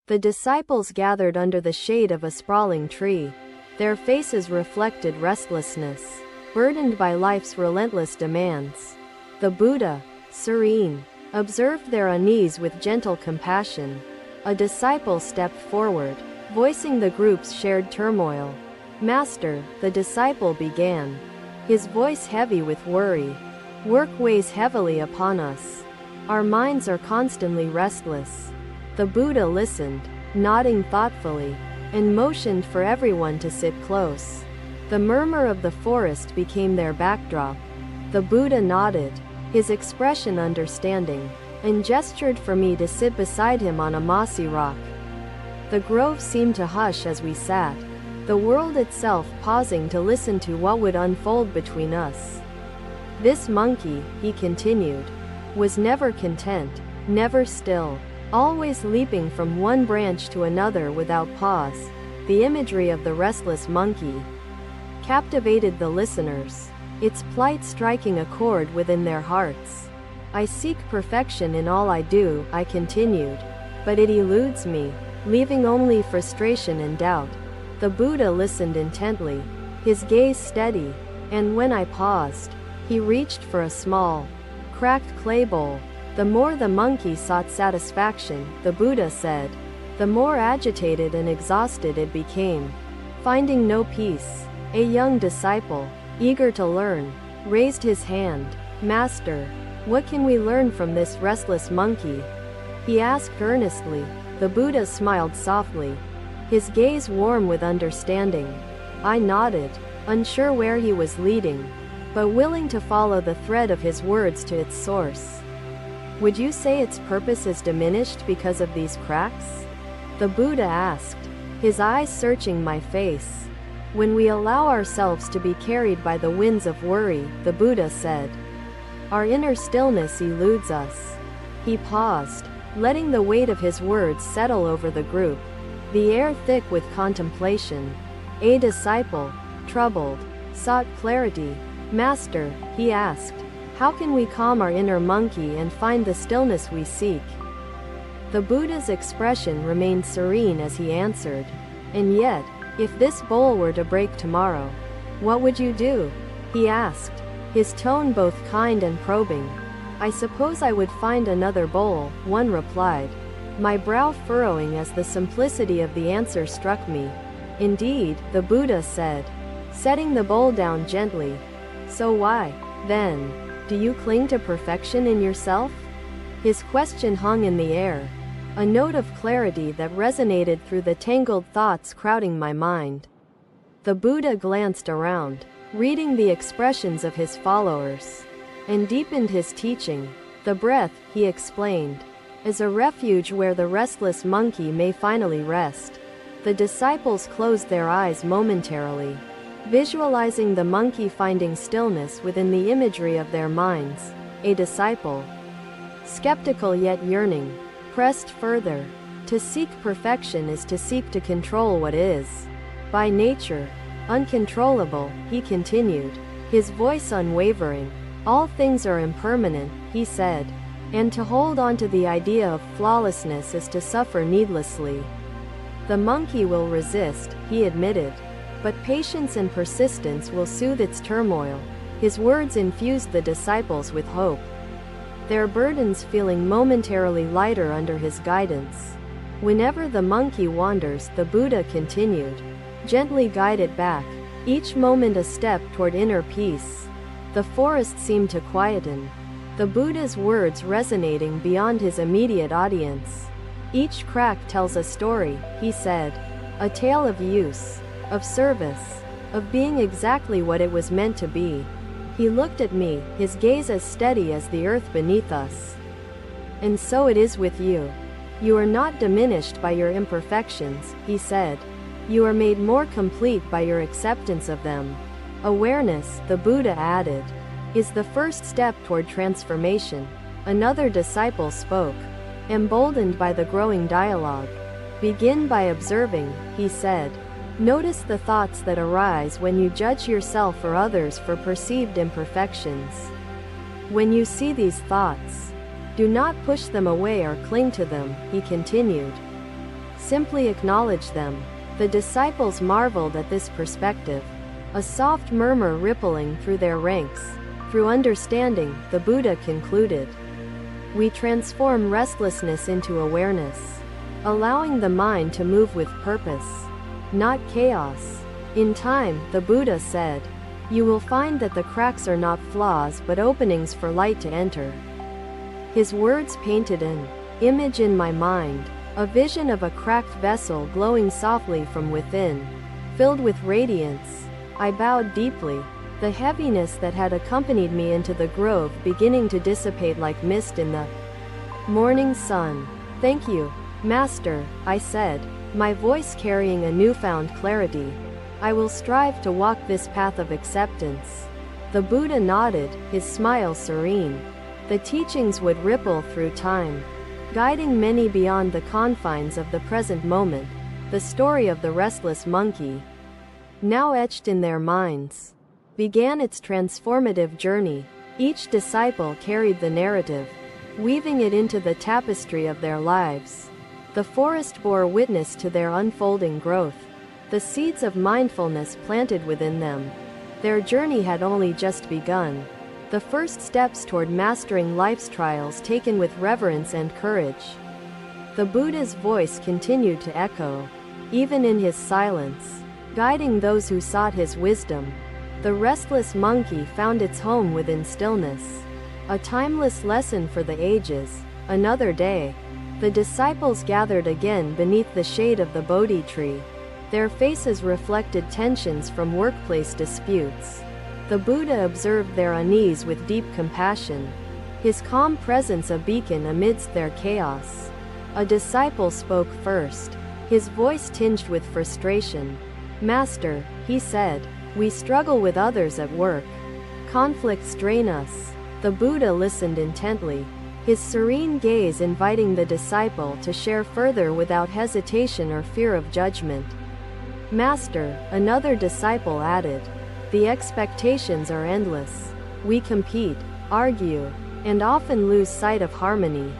The disciples gathered under the shade of a sprawling tree. Their faces reflected restlessness, burdened by life's relentless demands. The Buddha, serene, observed their unease with gentle compassion. A disciple stepped forward, voicing the group's shared turmoil. "Master," the disciple began, his voice heavy with worry. "Work weighs heavily upon us. Our minds are constantly restless." The Buddha listened, nodding thoughtfully, and motioned for everyone to sit close. The murmur of the forest became their backdrop. The Buddha nodded, his expression understanding, and gestured for me to sit beside him on a mossy rock. The grove seemed to hush as we sat, the world itself pausing to listen to what would unfold between us. "This monkey," he continued, "was never content, never still, always leaping from one branch to another without pause." The imagery of the restless monkey captivated the listeners, its plight striking a chord within their hearts. "I seek perfection in all I do," I continued, "but it eludes me, leaving only frustration and doubt." The Buddha listened intently, his gaze steady, and when I paused, he reached for a small, cracked clay bowl. "The more the monkey sought satisfaction," the Buddha said, "the more agitated and exhausted it became." Finding no peace, a young disciple, eager to learn, raised his hand. "Master, what can we learn from this restless monkey?" he asked earnestly. The Buddha smiled softly, his gaze warm with understanding. I nodded, unsure where he was leading, but willing to follow the thread of his words to its source. "Would you say its purpose is diminished because of these cracks?" the Buddha asked, his eyes searching my face. "When we allow ourselves to be carried by the winds of worry," the Buddha said, "our inner stillness eludes us." He paused, letting the weight of his words settle over the group, the air thick with contemplation. A disciple, troubled, sought clarity. "Master," he asked, "how can we calm our inner monkey and find the stillness we seek?" The Buddha's expression remained serene as he answered, "And yet, if this bowl were to break tomorrow, what would you do?" he asked, his tone both kind and probing. "I suppose I would find another bowl," one replied, my brow furrowing as the simplicity of the answer struck me. "Indeed," the Buddha said, setting the bowl down gently. "So why, then, do you cling to perfection in yourself?" His question hung in the air, a note of clarity that resonated through the tangled thoughts crowding my mind. The Buddha glanced around, reading the expressions of his followers, and deepened his teaching. "The breath," he explained, "is a refuge where the restless monkey may finally rest." The disciples closed their eyes momentarily, visualizing the monkey finding stillness within the imagery of their minds. A disciple, skeptical yet yearning, pressed further. "To seek perfection is to seek to control what is by nature uncontrollable," he continued, his voice unwavering. "All things are impermanent," he said, "and to hold on to the idea of flawlessness is to suffer needlessly." "The monkey will resist," he admitted, "but patience and persistence will soothe its turmoil." His words infused the disciples with hope, their burdens feeling momentarily lighter under his guidance. "Whenever the monkey wanders," the Buddha continued, "gently guide it back, each moment a step toward inner peace." The forest seemed to quieten, the Buddha's words resonating beyond his immediate audience. "Each crack tells a story," he said, "a tale of use, of service, of being exactly what it was meant to be." He looked at me, his gaze as steady as the earth beneath us. "And so it is with you. You are not diminished by your imperfections," he said. "You are made more complete by your acceptance of them." "Awareness," the Buddha added, "is the first step toward transformation." Another disciple spoke, emboldened by the growing dialogue. "Begin by observing," he said. "Notice the thoughts that arise when you judge yourself or others for perceived imperfections. When you see these thoughts, do not push them away or cling to them," he continued. Simply acknowledge them. The disciples marveled at this perspective, a soft murmur rippling through their ranks. Through understanding, the Buddha concluded, we transform restlessness into awareness, allowing the mind to move with purpose, not chaos. In time, the Buddha said, you will find that the cracks are not flaws but openings for light to enter. His words painted an image in my mind, a vision of a cracked vessel glowing softly from within, filled with radiance. I bowed deeply, the heaviness that had accompanied me into the grove beginning to dissipate like mist in the morning sun. Thank you, Master, I said, my voice carrying a newfound clarity. I will strive to walk this path of acceptance. The Buddha nodded, his smile serene. The teachings would ripple through time, guiding many beyond the confines of the present moment. The story of the restless monkey, now etched in their minds, began its transformative journey. Each disciple carried the narrative, weaving it into the tapestry of their lives. The forest bore witness to their unfolding growth, the seeds of mindfulness planted within them. Their journey had only just begun, the first steps toward mastering life's trials taken with reverence and courage. The Buddha's voice continued to echo, even in his silence, guiding those who sought his wisdom. The restless monkey found its home within stillness, a timeless lesson for the ages. Another day, the disciples gathered again beneath the shade of the Bodhi tree. Their faces reflected tensions from workplace disputes. The Buddha observed their unease with deep compassion, his calm presence a beacon amidst their chaos. A disciple spoke first, his voice tinged with frustration. Master, he said, we struggle with others at work. Conflicts drain us. The Buddha listened intently, his serene gaze inviting the disciple to share further without hesitation or fear of judgment. Master, another disciple added, the expectations are endless. We compete, argue, and often lose sight of harmony.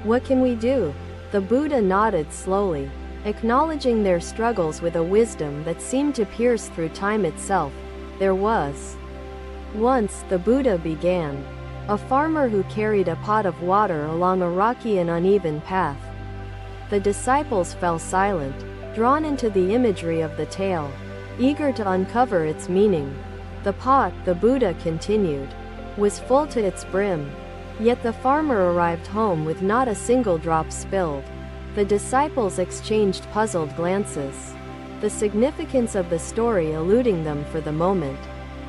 What can we do? The Buddha nodded slowly, acknowledging their struggles with a wisdom that seemed to pierce through time itself. There was once, the Buddha began, a farmer who carried a pot of water along a rocky and uneven path. The disciples fell silent, drawn into the imagery of the tale, eager to uncover its meaning. The pot, the Buddha continued, was full to its brim. Yet the farmer arrived home with not a single drop spilled. The disciples exchanged puzzled glances, the significance of the story eluding them for the moment.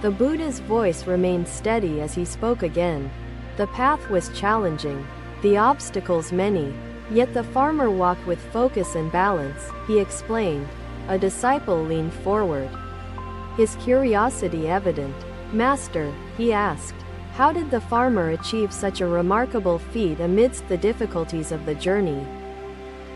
The Buddha's voice remained steady as he spoke again. The path was challenging, the obstacles many, yet the farmer walked with focus and balance, he explained. A disciple leaned forward, his curiosity evident. Master, he asked, how did the farmer achieve such a remarkable feat amidst the difficulties of the journey?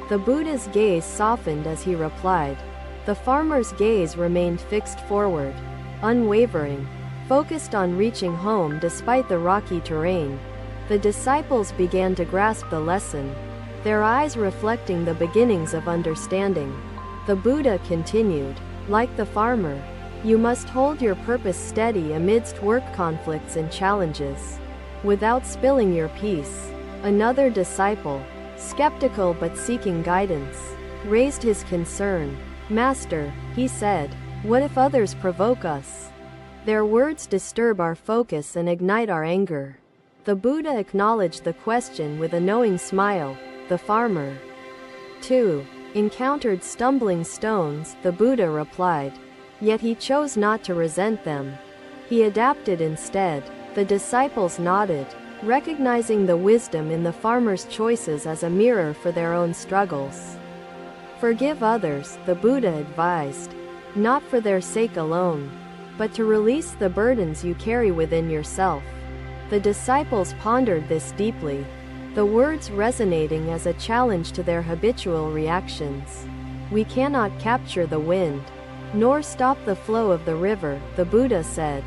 The Buddha's gaze softened as he replied. The farmer's gaze remained fixed forward, unwavering, focused on reaching home despite the rocky terrain. The disciples began to grasp the lesson, their eyes reflecting the beginnings of understanding. The Buddha continued, like the farmer, you must hold your purpose steady amidst work conflicts and challenges, without spilling your peace. Another disciple, skeptical but seeking guidance, raised his concern. Master, he said, what if others provoke us? Their words disturb our focus and ignite our anger. The Buddha acknowledged the question with a knowing smile. The farmer, too, encountered stumbling stones, the Buddha replied. Yet he chose not to resent them. He adapted instead. The disciples nodded, recognizing the wisdom in the farmer's choices as a mirror for their own struggles. Forgive others, the Buddha advised, not for their sake alone, but to release the burdens you carry within yourself. The disciples pondered this deeply, the words resonating as a challenge to their habitual reactions. We cannot capture the wind, nor stop the flow of the river, the Buddha said,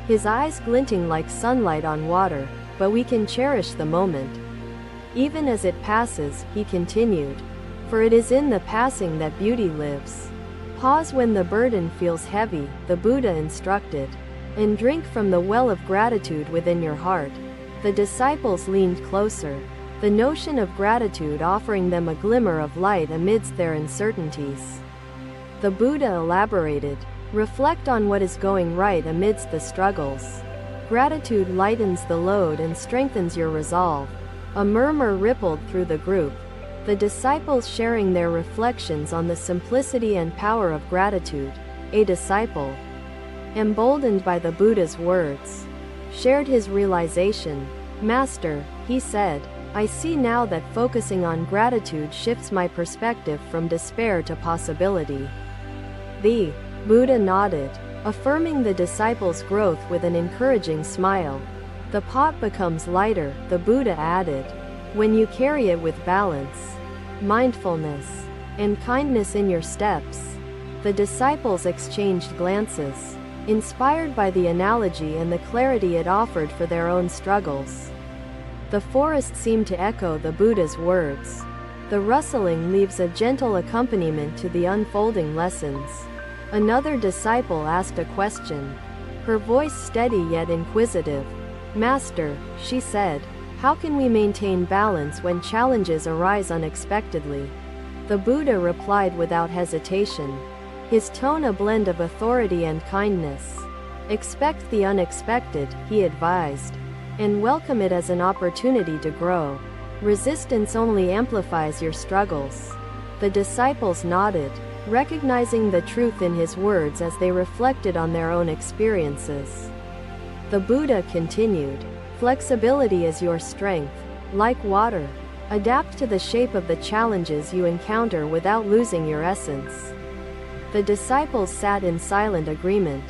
his eyes glinting like sunlight on water, but we can cherish the moment, even as it passes, he continued. for it is in the passing that beauty lives. Pause when the burden feels heavy, the Buddha instructed, and drink from the well of gratitude within your heart. The disciples leaned closer, the notion of gratitude offering them a glimmer of light amidst their uncertainties. The Buddha elaborated, reflect on what is going right amidst the struggles. Gratitude lightens the load and strengthens your resolve. A murmur rippled through the group, the disciples sharing their reflections on the simplicity and power of gratitude. A disciple, emboldened by the Buddha's words, shared his realization. Master, he said, I see now that focusing on gratitude shifts my perspective from despair to possibility. The Buddha nodded, affirming the disciples' growth with an encouraging smile. The pot becomes lighter, the Buddha added, when you carry it with balance, mindfulness, and kindness in your steps. The disciples exchanged glances, inspired by the analogy and the clarity it offered for their own struggles. The forest seemed to echo the Buddha's words. The rustling leaves a gentle accompaniment to the unfolding lessons. Another disciple asked a question, her voice steady yet inquisitive. Master, she said, how can we maintain balance when challenges arise unexpectedly? The Buddha replied without hesitation, his tone a blend of authority and kindness. Expect the unexpected, he advised, and welcome it as an opportunity to grow. Resistance only amplifies your struggles. The disciples nodded, recognizing the truth in his words as they reflected on their own experiences. The Buddha continued, flexibility is your strength. Like water, adapt to the shape of the challenges you encounter without losing your essence. The disciples sat in silent agreement,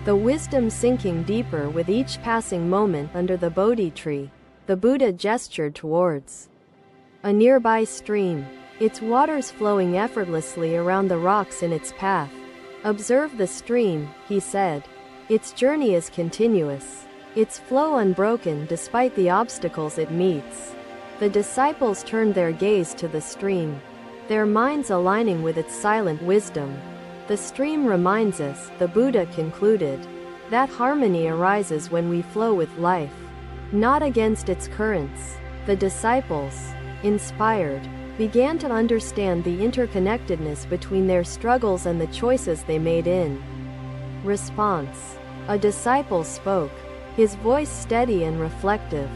the wisdom sinking deeper with each passing moment under the Bodhi tree. The Buddha gestured towards a nearby stream, its waters flowing effortlessly around the rocks in its path. Observe the stream, he said. Its journey is continuous, its flow unbroken despite the obstacles it meets. The disciples turned their gaze to the stream, their minds aligning with its silent wisdom. The stream reminds us, the Buddha concluded, that harmony arises when we flow with life, not against its currents. The disciples, inspired, began to understand the interconnectedness between their struggles and the choices they made in response. A disciple spoke, his voice steady and reflective.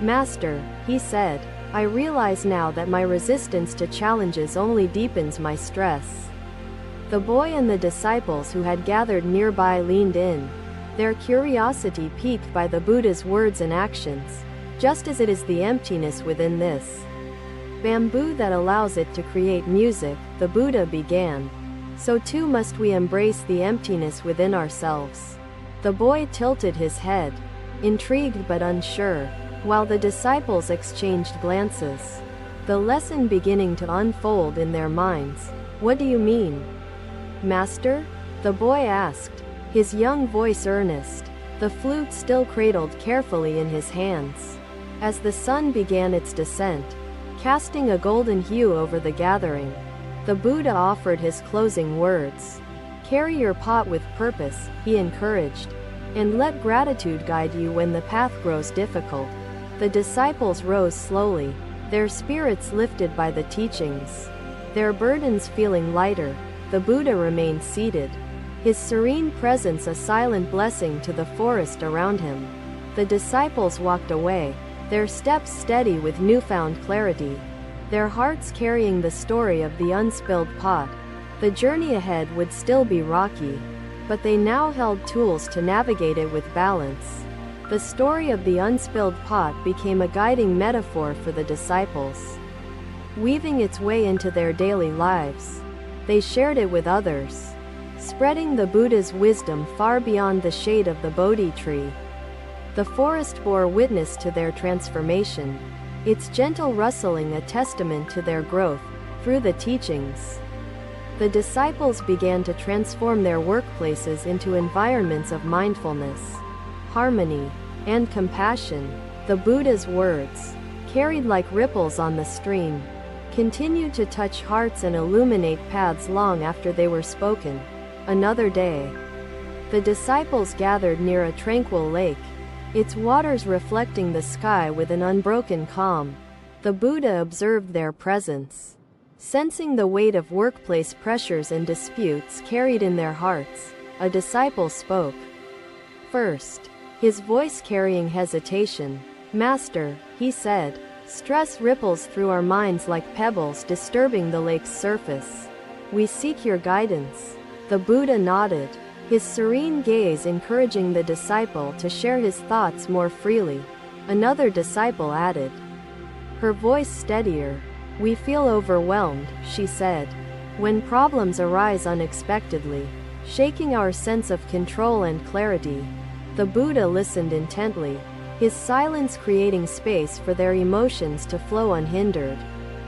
Master, he said, I realize now that my resistance to challenges only deepens my stress. The boy and the disciples who had gathered nearby leaned in, their curiosity piqued by the Buddha's words and actions. Just as it is the emptiness within this bamboo that allows it to create music, the Buddha began, so too must we embrace the emptiness within ourselves. The boy tilted his head, intrigued but unsure, while the disciples exchanged glances, the lesson beginning to unfold in their minds. What do you mean, Master? The boy asked, his young voice earnest, the flute still cradled carefully in his hands. As the sun began its descent, casting a golden hue over the gathering, the Buddha offered his closing words. Carry your pot with purpose, he encouraged, and let gratitude guide you when the path grows difficult. The disciples rose slowly, their spirits lifted by the teachings, their burdens feeling lighter. The Buddha remained seated, his serene presence a silent blessing to the forest around him. The disciples walked away, their steps steady with newfound clarity, their hearts carrying the story of the unspilled pot. The journey ahead would still be rocky, but they now held tools to navigate it with balance. The story of the unspilled pot became a guiding metaphor for the disciples, weaving its way into their daily lives. They shared it with others, spreading the Buddha's wisdom far beyond the shade of the Bodhi tree. The forest bore witness to their transformation, its gentle rustling a testament to their growth. Through the teachings, the disciples began to transform their workplaces into environments of mindfulness, harmony, and compassion. The Buddha's words, carried like ripples on the stream, continue to touch hearts and illuminate paths long after they were spoken. Another day. The disciples gathered near a tranquil lake, its waters reflecting the sky with an unbroken calm. The Buddha observed their presence. Sensing the weight of workplace pressures and disputes carried in their hearts, a disciple spoke. First, his voice carrying hesitation. "Master," he said, "stress ripples through our minds like pebbles disturbing the lake's surface. We seek your guidance." The Buddha nodded, his serene gaze encouraging the disciple to share his thoughts more freely. Another disciple added, her voice steadier. "We feel overwhelmed," she said, "when problems arise unexpectedly, shaking our sense of control and clarity." The Buddha listened intently, his silence creating space for their emotions to flow unhindered.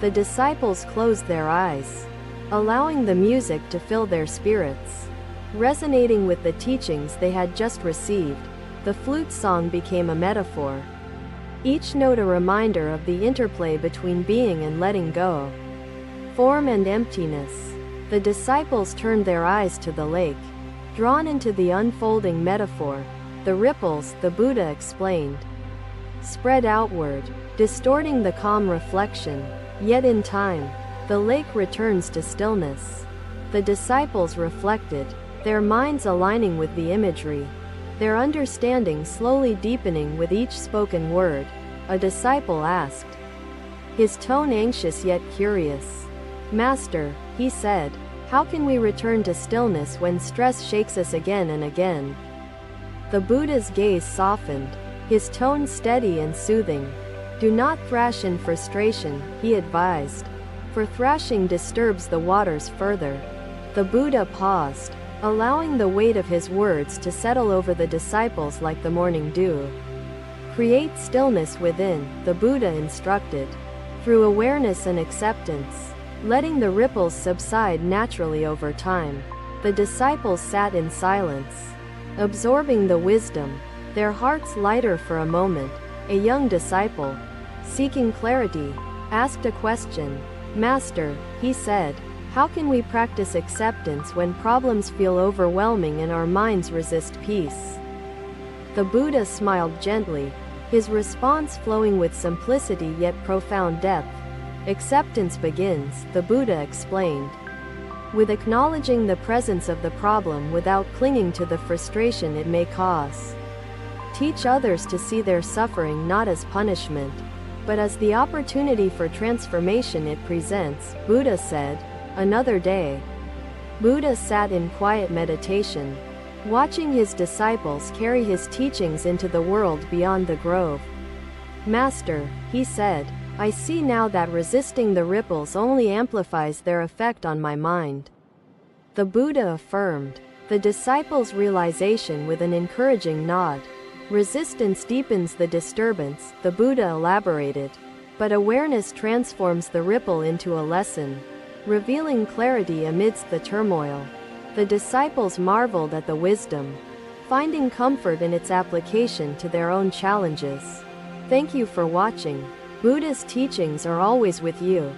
The disciples closed their eyes, allowing the music to fill their spirits. Resonating with the teachings they had just received, the flute song became a metaphor, each note a reminder of the interplay between being and letting go, form and emptiness. The disciples turned their eyes to the lake, drawn into the unfolding metaphor. The ripples, the Buddha explained, spread outward, distorting the calm reflection. Yet in time, the lake returns to stillness. The disciples reflected, their minds aligning with the imagery, their understanding slowly deepening with each spoken word. A disciple asked, his tone anxious yet curious, "Master," he said, "how can we return to stillness when stress shakes us again and again?" The Buddha's gaze softened, his tone steady and soothing. "Do not thrash in frustration," he advised, "for thrashing disturbs the waters further." The Buddha paused, allowing the weight of his words to settle over the disciples like the morning dew. "Create stillness within," the Buddha instructed, "through awareness and acceptance, letting the ripples subside naturally over time." The disciples sat in silence, absorbing the wisdom, their hearts lighter for a moment. A young disciple, seeking clarity, asked a question. "Master," he said, "how can we practice acceptance when problems feel overwhelming and our minds resist peace?" The Buddha smiled gently, his response flowing with simplicity yet profound depth. "Acceptance begins," the Buddha explained, "with acknowledging the presence of the problem without clinging to the frustration it may cause. Teach others to see their suffering not as punishment, but as the opportunity for transformation it presents," Buddha said. Another day. Buddha sat in quiet meditation, watching his disciples carry his teachings into the world beyond the grove. "Master," he said, "I see now that resisting the ripples only amplifies their effect on my mind." The Buddha affirmed, the disciples' realization with an encouraging nod. "Resistance deepens the disturbance," the Buddha elaborated, "but awareness transforms the ripple into a lesson, revealing clarity amidst the turmoil." The disciples marveled at the wisdom, finding comfort in its application to their own challenges. Thank you for watching. Buddha's teachings are always with you.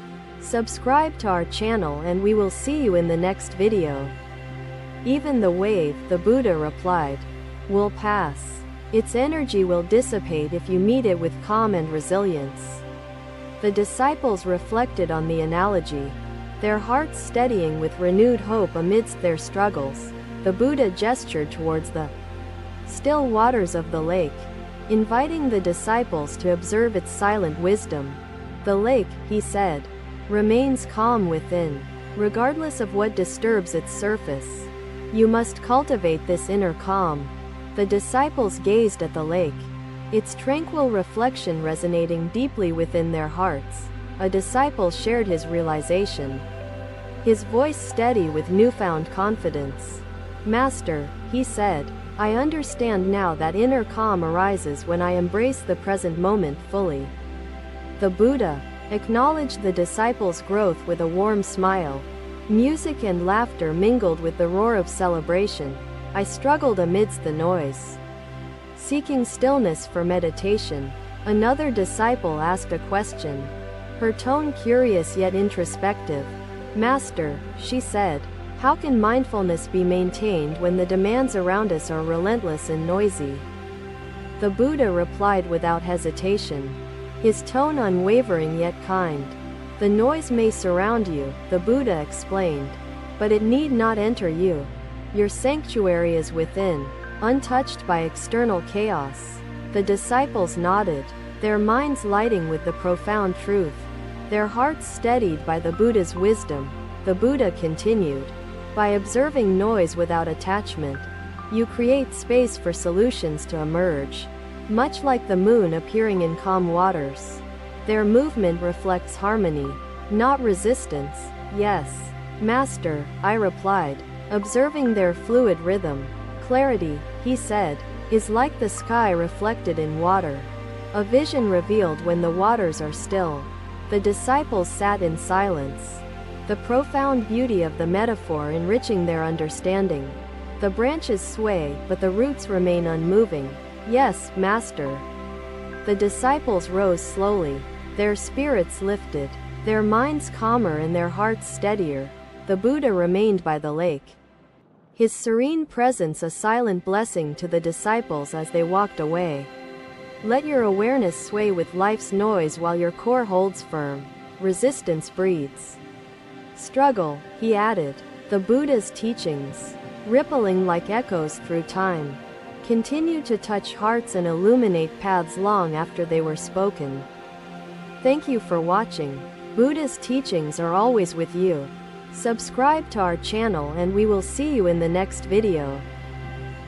Subscribe to our channel and we will see you in the next video. "Even the wave," the Buddha replied, "will pass. Its energy will dissipate if you meet it with calm and resilience." The disciples reflected on the analogy, their hearts steadying with renewed hope amidst their struggles. The Buddha gestured towards the still waters of the lake, inviting the disciples to observe its silent wisdom. "The lake," he said, "remains calm within, regardless of what disturbs its surface. You must cultivate this inner calm." The disciples gazed at the lake, its tranquil reflection resonating deeply within their hearts. A disciple shared his realization, his voice steady with newfound confidence. "Master," he said, "I understand now that inner calm arises when I embrace the present moment fully." The Buddha acknowledged the disciples' growth with a warm smile. Music and laughter mingled with the roar of celebration. "I struggled amidst the noise, seeking stillness for meditation." Another disciple asked a question. her tone curious yet introspective. "Master," she said, "how can mindfulness be maintained when the demands around us are relentless and noisy?" The Buddha replied without hesitation, his tone unwavering yet kind. "The noise may surround you," the Buddha explained, "but it need not enter you. Your sanctuary is within, untouched by external chaos." The disciples nodded, their minds lighting with the profound truth, their hearts steadied by the Buddha's wisdom. The Buddha continued, "By observing noise without attachment, you create space for solutions to emerge, much like the moon appearing in calm waters. Their movement reflects harmony, not resistance." "Yes, Master," I replied, observing their fluid rhythm. "Clarity," he said, "is like the sky reflected in water. A vision revealed when the waters are still." The disciples sat in silence, the profound beauty of the metaphor enriching their understanding. "The branches sway, but the roots remain unmoving." "Yes, Master." The disciples rose slowly, their spirits lifted, their minds calmer and their hearts steadier. The Buddha remained by the lake, his serene presence a silent blessing to the disciples as they walked away. "Let your awareness sway with life's noise while your core holds firm. Resistance breeds struggle," he added. The Buddha's teachings, rippling like echoes through time, continue to touch hearts and illuminate paths long after they were spoken. Thank you for watching. Buddha's teachings are always with you. Subscribe to our channel and we will see you in the next video.